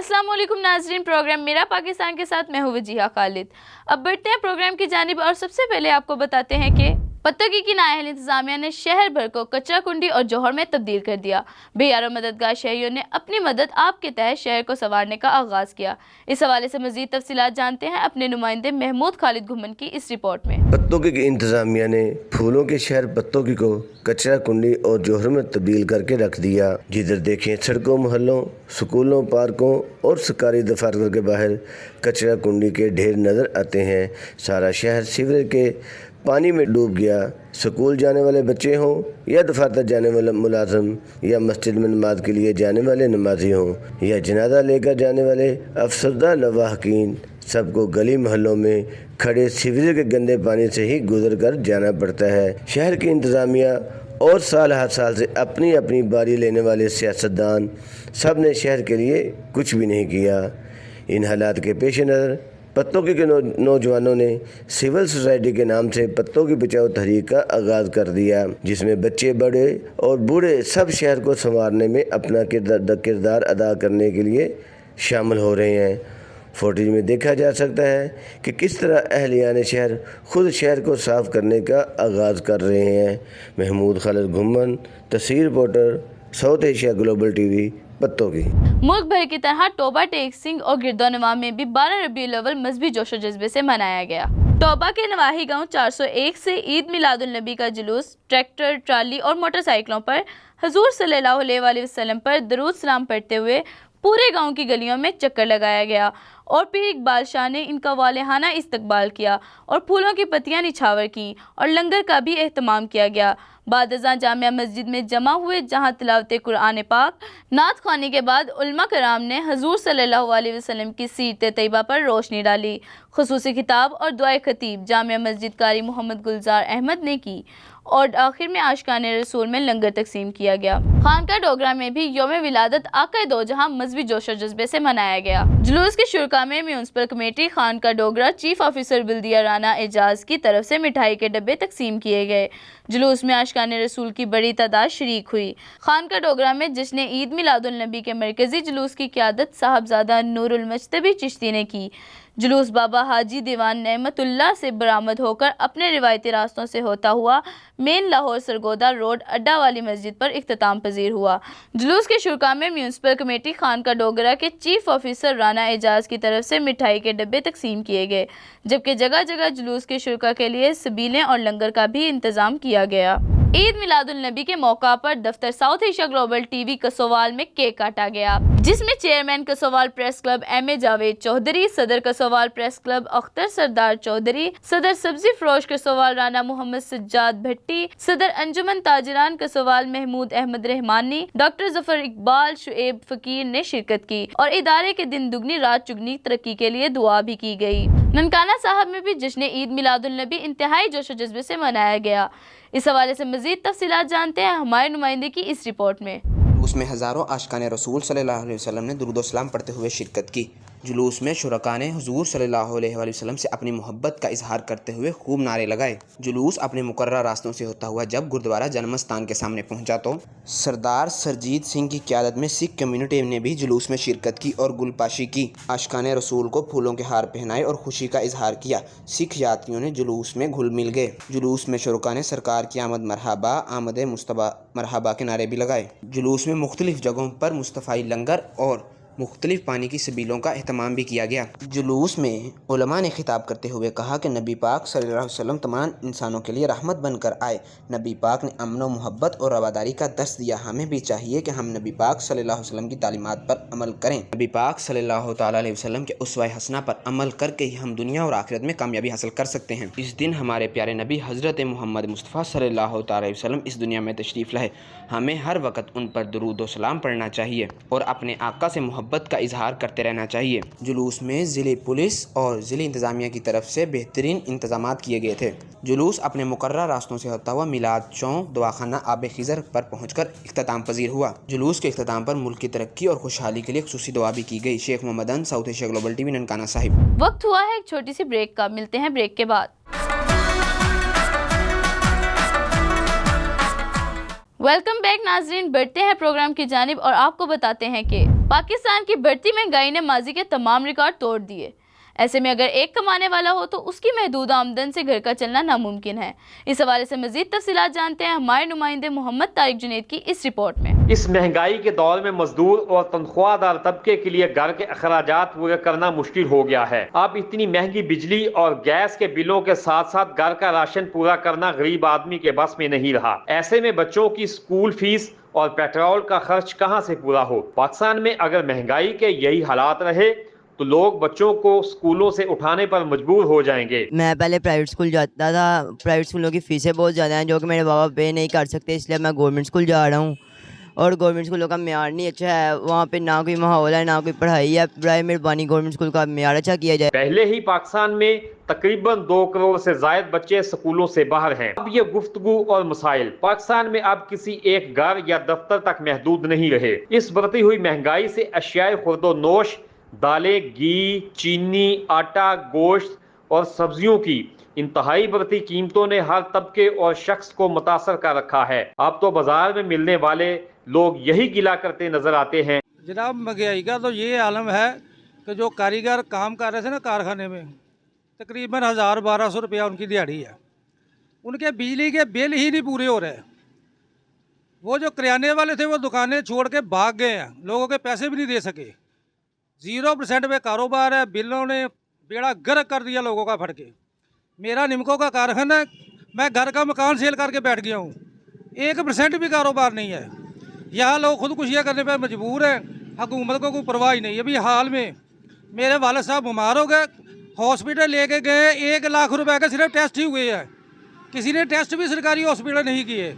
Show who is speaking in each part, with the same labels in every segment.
Speaker 1: अस्सलाम वालेकुम नाजरीन, प्रोग्राम मेरा पाकिस्तान के साथ मैं हूँ वजीहा खालिद। अब बढ़ते हैं प्रोग्राम की जानिब और सबसे पहले आपको बताते हैं कि पत्तोगी की नाअहल इंतजामिया ने शहर भर को कचरा कुंडी और जौहर में तब्दील कर दिया। बेयारो मददगार शहरियों ने अपनी मदद आप के तहत शहर को संवारने का आगाज किया। इस हवाले से मजीद तफसीलात जानते हैं अपने नुमाइंदे महमूद खालिद घुमन की इस रिपोर्ट में।
Speaker 2: पत्तोगी की इंतजामिया ने फूलों के शहर पत्तोगी को कचरा कुंडी और जौहर में तब्दील करके रख दिया। जिधर देखें सड़कों, मोहल्लों, स्कूलों, पार्कों और सरकारी दफातर के बाहर कचरा कुंडी के ढेर नज़र आते हैं। सारा शहर सीवरेज के पानी में डूब गया। स्कूल जाने वाले बच्चे हों या दफातर जाने वाले मुलाजिम या मस्जिद में नमाज के लिए जाने वाले नमाजी हों या जनाजा लेकर जाने वाले अफसरदा लवाहकीन, सबको गली मोहल्लों में खड़े सीवरेज के गंदे पानी से ही गुजर कर जाना पड़ता है। शहर की इंतज़ामिया और साल हर साल से अपनी अपनी बारी लेने वाले सियासतदान सब ने शहर के लिए कुछ भी नहीं किया। इन हालात के पेश नज़र पत्तोगी के नौजवानों ने सिविल सोसाइटी के नाम से पत्तोगी बचाओ तहरीक का आगाज़ कर दिया, जिसमें बच्चे, बड़े और बूढ़े सब शहर को संवारने में अपना किरदार अदा करने के लिए शामिल हो रहे हैं। फुटेज में देखा जा सकता है कि किस तरह अहलियान शहर खुद शहर को साफ़ करने का आगाज़ कर रहे हैं। महमूद खालिद घुमन, तस्वीर reporter, South Asia Global TV, Pattoki.
Speaker 1: मुल्क भर की तरह टोबा, टेक सिंह और गिरदोनवा में भी 12 रबीउल अव्वल मजहबी जोश और जज्बे से मनाया गया। टोबा के नवाही गांव 401 से ईद मिलादुल नबी का जुलूस ट्रैक्टर, ट्राली और मोटरसाइकिलों पर हुजूर सल्लल्लाहु अलैहि वसल्लम पर दरूद सलाम पढ़ते हुए पूरे गांव की गलियों में चक्कर लगाया गया और पीर इकबाल शाह ने इनका वालेहाना इस्तकबाल किया और फूलों की पत्तियां निछावर की और लंगर का भी एहतमाम किया गया। बाद अज़ां जामिया मस्जिद में जमा हुए, जहां तिलावत कुरान पाक, नात ख़्वानी के बाद उलमा कराम ने हुज़ूर सल्लल्लाहु अलैहि वसल्लम की सीरत तैयबा पर रोशनी डाली। खुसूसी खिताब और दुआए खतीब जामिया मस्जिद कारी मोहम्मद गुलजार अहमद ने की और आखिर में आशिकाने रसूल में लंगर तकसीम किया गया। खानका डोगरा में भी यौम विलादत आका दो जहां मजहबी जोश और जज्बे से मनाया गया। जुलूस के शुरका में municipal committee Khanqah Dogran chief officer बिल्दिया राना एजाज की तरफ से मिठाई के डब्बे तकसीम किए गए। जुलूस में आशिकाने रसूल की बड़ी तादाद शरीक हुई। खानका डोगरा में जश्न ईद मिलादुल नबी के मरकजी जुलूस की क़यादत साहबजादा नूरुल मुज्तबी चिश्ती ने की। जुलूस बाबा हाजी दीवान नेमतुल्लाह से बरामद होकर अपने रिवायती रास्तों से होता हुआ मेन लाहौर सरगोदा रोड अड्डा वाली मस्जिद पर इख्तिताम पजीर हुआ। जुलूस के शुरका में म्यूनसिपल कमेटी खानका डोगरा के चीफ ऑफिसर राना एजाज की तरफ से मिठाई के डब्बे तकसीम किए गए, जबकि जगह जगह जुलूस के शुरका के लिए सबीलें और लंगर का भी इंतजाम किया गया। ईद मिलादुल नबी के मौका पर दफ्तर South Asia Global TV Kasowal में केक काटा गया, जिसमें chairman Kasowal press club M A Javed Chaudhry, सदर कसोवाल प्रेस क्लब अख्तर सरदार चौधरी, सदर सब्जी फरोश कसोवाल राना मोहम्मद सज्जाद भट्टी, सदर अंजुमन ताजरान कसोवाल महमूद अहमद रहमानी, डॉक्टर जफर इकबाल, शुएब फकीर ने शिरकत की और इदारे के दिन दुगनी रात चुगनी तरक्की के लिए दुआ भी की गई। ननकाना साहब में भी जश्न ईद मिलादुल नबी इंतहाई जोश और जज्बे से मनाया गया। इस हवाले से मजीद तफसीलात जानते हैं हमारे नुमाइंदे की इस रिपोर्ट में।
Speaker 3: उसमें हज़ारों आशिकाने रसूल सल्लल्लाहु अलैहि वसल्लम ने दुरूद व सलाम पढ़ते हुए शिरकत की। जुलूस में शुरका ने हुजूर सल्लल्लाहु अलैहि वसल्लम से अपनी मोहब्बत का इजहार करते हुए खूब नारे लगाए। जुलूस अपने मुकर्रर रास्तों से होता हुआ जब गुरुद्वारा जन्मस्थान के सामने पहुंचा तो सरदार सरजीत सिंह की क़यादत में सिख कम्युनिटी ने भी जुलूस में शिरकत की और गुलपाशी की। आशिकाने रसूल को फूलों के हार पहनाए और खुशी का इजहार किया। सिख यात्रियों ने जुलूस में घुल मिल गए। जुलूस में शुरका ने सरकार की आमद मरहबा, आमद मुस्तफा मरहबा के नारे भी लगाए। जुलूस में मुख्तलिफ जगहों पर मुस्तफ़ाई लंगर और मुख्तलिफ पानी की सबीलों का एहतमाम भी किया गया। जुलूस में उलमा ने खिताब करते हुए कहा कि नबी पाक सल्लल्लाहु अलैहि वसल्लम तमाम इंसानों के लिए रहमत बनकर आए। नबी पाक ने अमन व मोहब्बत और रवादारी का दर्स दिया। हमें भी चाहिए कि हम नबी पाक सल्लल्लाहु अलैहि वसल्लम की तालीमात पर अमल करें। नबी पाक सल्लल्लाहु तआला अलैहि वसल्लम के उसवा हसना पर अमल करके ही हम दुनिया और आखिरत में कामयाबी हासिल कर सकते हैं। इस दिन हमारे प्यारे नबी हज़रत मोहम्मद मुस्तफ़ा सल्लल्लाहु तआला अलैहि वसल्लम इस दुनिया में तशरीफ़ लाए। हमें हर वक्त उन पर दुरूद व सलाम पढ़ना चाहिए और अपने आका से मोहब्बत का इजहार करते रहना चाहिए। जुलूस में ज़िले पुलिस और ज़िले इंतज़ामिया की तरफ से बेहतरीन इंतजामात किए गए थे। जुलूस अपने मुकर्रर रास्तों से होता हुआ मिलाद चौक दवाखाना आब खिज़र पर पहुंचकर इख्तिताम पजीर हुआ। जुलूस के इख्तिताम पर मुल्क की तरक्की और खुशहाली के लिए खुसूसी दुआ भी की गई। Sheikh Mohammadan, South Asia Global TV, Nankana Sahib.
Speaker 1: वक्त हुआ है एक छोटी सी ब्रेक का, मिलते हैं ब्रेक के बाद। वेलकम बैक नाजरीन, बढ़ते हैं प्रोग्राम की जानिब और आपको बताते हैं कि पाकिस्तान की बढ़ती महंगाई ने माजी के तमाम रिकॉर्ड तोड़ दिए। ऐसे में अगर एक कमाने वाला हो तो उसकी महदूद आमदन से घर का चलना नामुमकिन है। इस हवाले से मजीद तफसीलात जानते हैं हमारे नुमाइंदे मोहम्मद तारिक जुनैद की इस रिपोर्ट में।
Speaker 4: इस महंगाई के दौर में मजदूर और तनख्वाहदार तबके के लिए घर के अखराजात पूरे करना मुश्किल हो गया है। अब इतनी महंगी बिजली और गैस के बिलों के साथ साथ घर का राशन पूरा करना गरीब आदमी के बस में नहीं रहा। ऐसे में बच्चों की स्कूल फीस और पेट्रोल का खर्च कहां से पूरा हो। पाकिस्तान में अगर महंगाई के यही हालात रहे तो लोग बच्चों को स्कूलों से उठाने पर मजबूर हो जाएंगे।
Speaker 5: मैं पहले प्राइवेट स्कूल जाता था, प्राइवेट स्कूलों की फ़ीसें बहुत ज़्यादा हैं जो कि मेरे बाबा पे नहीं कर सकते, इसलिए मैं गवर्नमेंट स्कूल जा रहा हूँ। और गवर्नमेंट स्कूलों का मेयार नहीं अच्छा है, वहाँ पे ना कोई माहौल है ना कोई पढ़ाई है। बराए मेहरबानी गवर्नमेंट स्कूल का मेयार अच्छा किया जाए।
Speaker 4: पहले ही पाकिस्तान में तकरीबन 2 करोड़ से जायद बच्चे स्कूलों से बाहर हैं। अब ये गुफ्तगू और मसाइल पाकिस्तान में अब किसी एक घर या दफ्तर तक महदूद नहीं रहे। इस बढ़ती हुई महंगाई से अशियाए खुर्दो नोश, दालें, घी, चीनी, आटा, गोश्त और सब्जियों की इंतहाई बढ़ती कीमतों ने हर तबके और शख्स को मुतासर कर रखा है। अब तो बाजार में मिलने वाले लोग यही गिला करते नजर आते हैं।
Speaker 6: जनाब, महंगाई का तो ये आलम है कि जो कारीगर काम कर रहे थे ना कारखाने में, तकरीबन 1000-1200 रुपया उनकी दिहाड़ी है, उनके बिजली के बिल ही नहीं पूरे हो रहे। वो जो किराने वाले थे वो दुकानें छोड़ के भाग गए हैं, लोगों के पैसे भी नहीं दे सके। 0% पे कारोबार है, बिलों ने बेड़ा गर्क कर दिया लोगों का फट के। मेरा निमको का कारखाना है, मैं घर का मकान सेल करके बैठ गया हूँ, 1% भी कारोबार नहीं है। यहाँ लोग खुदकुशियाँ करने पर मजबूर हैं, हुकूमत को कोई परवाह ही नहीं। अभी हाल में मेरे वाले साहब बीमार हो गए, हॉस्पिटल लेके गए, 1 लाख रुपए का सिर्फ टेस्ट ही हुए हैं, किसी ने टेस्ट भी सरकारी हॉस्पिटल नहीं किए।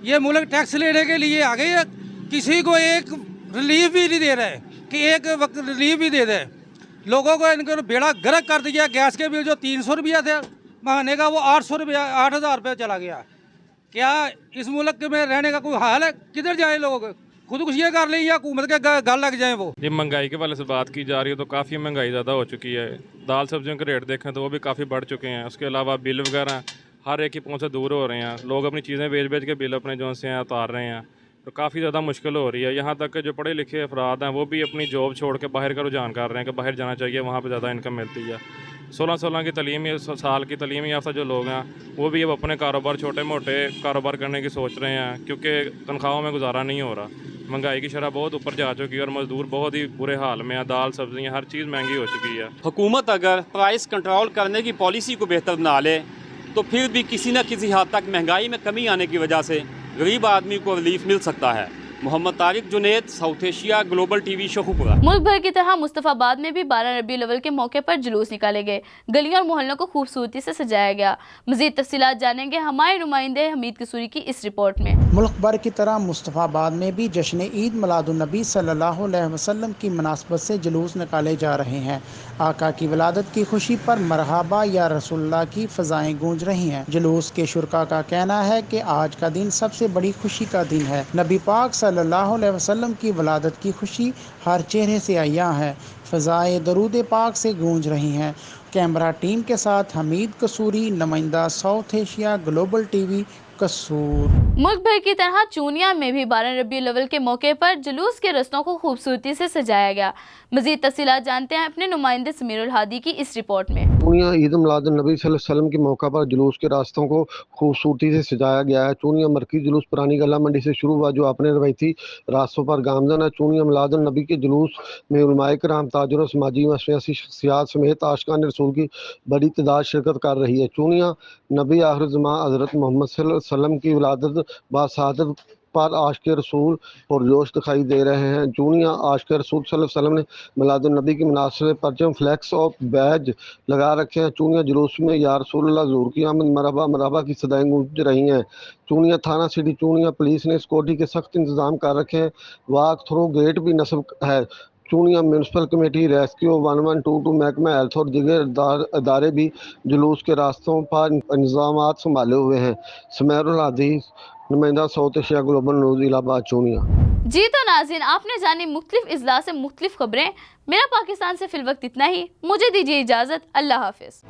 Speaker 6: ये मुल्क टैक्स लेने के लिए आ गए, किसी को एक रिलीफ भी नहीं दे रहे कि एक वक्त रिलीफ भी दे दे। लोगों को इनको बेड़ा गर्क कर दिया। गैस के बिल जो 300 रुपया थे महीने का, वो 800 रुपया 8000 रुपये चला गया। क्या इस मुल्क में रहने का कोई हाल है? किधर जाए लोग? खुदकुशियाँ कर लें या हुकूमत के गल लग जाए। वो
Speaker 7: ये महंगाई के वाले से बात की जा रही है तो काफ़ी महंगाई ज़्यादा हो चुकी है। दाल सब्जियों के रेट देखें तो वो भी काफ़ी बढ़ चुके हैं। उसके अलावा बिल वगैरह हर एक की पहुँच से दूर हो रहे हैं। लोग अपनी चीज़ें बेच बेच के बिल अपने जो से हैं उतार रहे हैं, तो काफ़ी ज़्यादा मुश्किल हो रही है। यहाँ तक कि जो पढ़े लिखे अफराद हैं वो भी अपनी जॉब छोड़ के बाहर का रुझान कर रहे हैं कि बाहर जाना चाहिए, वहाँ पे ज़्यादा इनकम मिलती है। 16 की तलीम साल की तलीम याफ्ता जो लोग हैं वो भी अब अपने कारोबार, छोटे मोटे कारोबार करने की सोच रहे हैं क्योंकि तनख्वाहों में गुजारा नहीं हो रहा। महंगाई की शरह बहुत ऊपर जा चुकी है और मजदूर बहुत ही बुरे हाल में है। दाल सब्जियाँ हर चीज़ महंगी हो चुकी है।
Speaker 8: हुकूमत अगर प्राइस कंट्रोल करने की पॉलिसी को बेहतर बना ले तो फिर भी किसी न किसी हद तक महंगाई में कमी आने की वजह से गरीब आदमी को रिलीफ मिल सकता है। Mohammad Tariq Junaid, South Asia Global TV, Sheikhupura.
Speaker 1: मुल्क भर की तरह मुस्तफाबाद में भी 12 रबीउल अव्वल के मौके पर जुलूस निकाले गए। गलियों और मोहल्लों को खूबसूरती से सजाया गया। मजीद तफसीलात जानेंगे हमारे नुमाइंदे हमीद कसूरी की इस रिपोर्ट में।
Speaker 9: मुल्क भर की तरह मुस्तफाबाद में भी जश्न ईद मिलादुन्नबी सल्लल्लाहु अलैहि वसल्लम की मुनासबत से जुलूस निकाले जा रहे हैं। आका की विलादत की खुशी पर मरहबा या रसूलुल्लाह की फ़ज़ाएं गूंज रही हैं। जुलूस के शुरका का कहना है कि आज का दिन सबसे बड़ी खुशी का दिन है। नबी पाक सल्लल्लाहु अलैहि वसल्लम की विलादत की खुशी हर चेहरे से आया है। फ़ज़ाएं दरूद पाक से गूंज रही हैं। कैमरा टीम के साथ हमीद कसूरी, नुमाइंदा साउथ एशिया ग्लोबल टीवी, कसूर।
Speaker 1: मुल्क भर की तरह चूनिया में भी 12 रबीउल अव्वल के मौके पर जुलूस के रस्तों को खूबसूरती से सजाया गया। मजीद तफसीलात जानते हैं अपने नुमाइंदे समीरुल हादी की इस रिपोर्ट में।
Speaker 10: चूनिया ईद मिलादुन्नबी सल्लल्लाहु अलैहि वसल्लम के मौका पर जुलूस के रास्तों को खूबसूरती से सजाया गया है। चूनिया मरकज़ी जुलूस पुरानी गला मंडी से शुरू हुआ जो अपने रवायती रास्तों पर गामजन है। चूनिया मिलादुन्नबी के जुलूस में उलमाए किराम, ताजिर और समाजी व सियासी शख्सियात समेत आशिकान रसूल की बड़ी तादाद शिरकत कर रही है। चूनिया नबी आखिर ज़मां हज़रत मोहम्मद सल्लल्लाहु अलैहि वसल्लम की विलादत बासआदत पर आशिक़ रसूल और जोश दिखाई दे रहे हैं। चूनिया आशिक़ रसूल सल्लल्लाहु अलैहि वसल्लम ने मिलादुन्नबी की मुनासिबत परचम, फ्लैक्स और बैज लगा रखे हैं। चूनिया जुलूस में या रसूलुल्लाह ज़ुहूर की आमद, मरहबा मरहबा की सदाएं गूंज रही हैं। चूनिया थाना सिटी चूनिया पुलिस ने सिक्योरिटी के सख्त इंतजाम कर रखे हैं। वाक थ्रू गेट भी नस्ब है। चूनिया म्यूनसिपल कमेटी, रेस्क्यू 1122, महकमा हेल्थ और दीगर अदारे भी जुलूस के रास्तों पर इंतजाम संभाले हुए हैं। समीरुल हादी, नुमाइंदा South Asia Global News, Allahabad, Chunian.
Speaker 1: जी तो नाज़रीन, आपने जानी मुख्तलिफ इजला से मुख्तलिफ खबरें। मेरा पाकिस्तान से फिल वक्त इतना ही। मुझे दीजिए इजाज़त। अल्लाह हाफिज़।